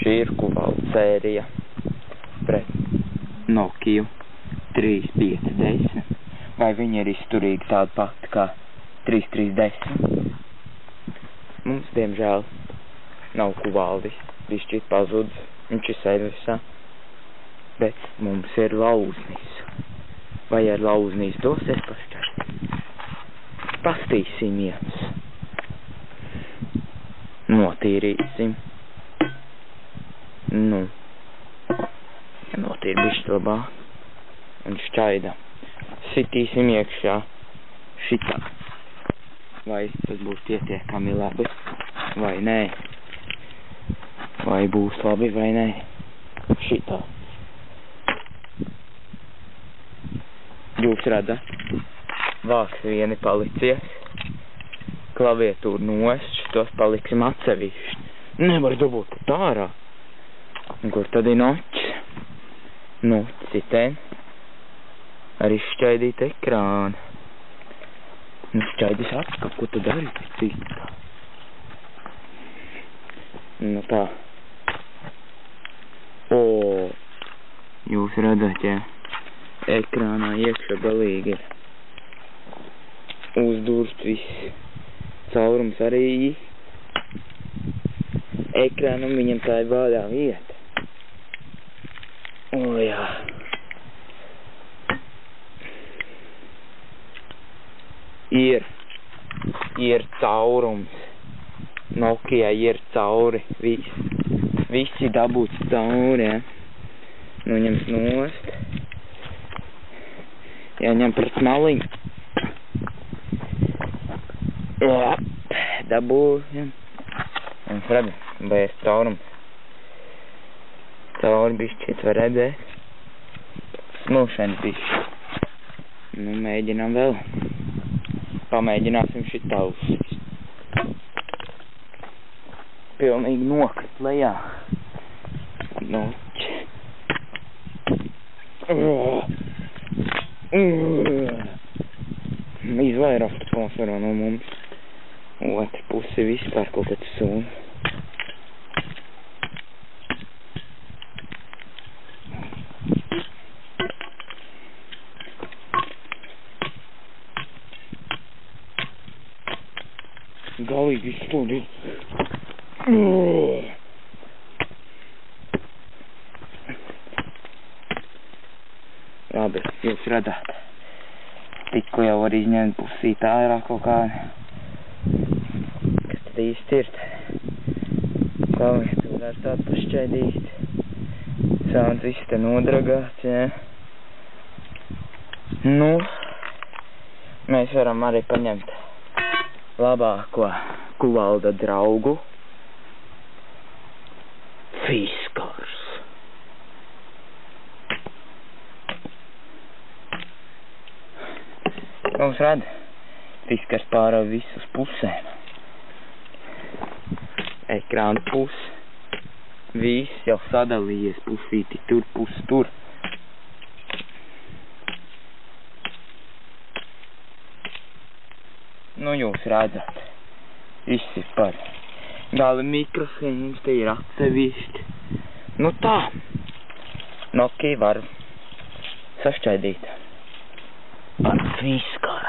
Šī ir Kuvalda sērija pret Nokiju 3510. Vai viņa ir izturīga tāda pati kā 3310? Mums, diemžēl, nav Kuvaldis. Bišķīt pazudis. Viņš ir servisā. Bet mums ir Lauznis. Vai ar Lauzni izdosies pašķert? Pastīsimies. Notīrīsim. Nu. Notīr bišķi labāk. Un šķaida. Sitīsim iekšā. Šitā. Vai tas būs pietiekami labi? Vai nē? Vai būs labi vai nē? Šitā. Jūs redzat? Vāks vieni palicies. Klaviatūru nost, šitos paliksim atsevišķi. Nevar dabūt tā ārā. Un kur tad ir noķis? Nu, citēn. Arī šķaidīt ekrānu. Nu, šķaidīs atkal, ko tu dari pēc cita? Nu tā. O, jūs redzat, jā. Ekrānā iekšā galīgi ir uzdurst viss. Caurums arī. Ekrānam viņam tā ir bādā vieta. O, jā. Ir caurums. Nokijai ir cauri. Visi dabūts cauri, ja. Nu, ņemt nost. Jāņem pret maliņu. Jā. Dabūjam. Un redz, beigas caurums. Cauri bišķīt var redzēt. Smilšains bišķi. Nu, mēģinām vēl. Pamēģināsim šitā uzsist. Pilnīgi nokrist lejā. Noķi. Izvairās atmosfērā no mums. Otra pusi vispār kaut kāds sūn. Galīgi izstūdīt. Labi, jūs redzat. Tikko jau var izņemt pusīt ārā kaut kā. Kas tad īsti ir? Klaviatūrā ar tādu pašķaidīt. Sauns viss te nodragāts, jā. Nu, mēs varam arī paņemt labāko Kuvalda draugu. Fiskars. Mums redz, Fiskars pārāv visus pusēm. Ekrāna pusi. Viss jau sadalījies pusīti tur, pusi tur. Nu, jūs redzat. Viss ir par. Gali mikrofons te ir atsevišķi. Nu tā. Nokija var sašķaidīt. Ar Fiskaru.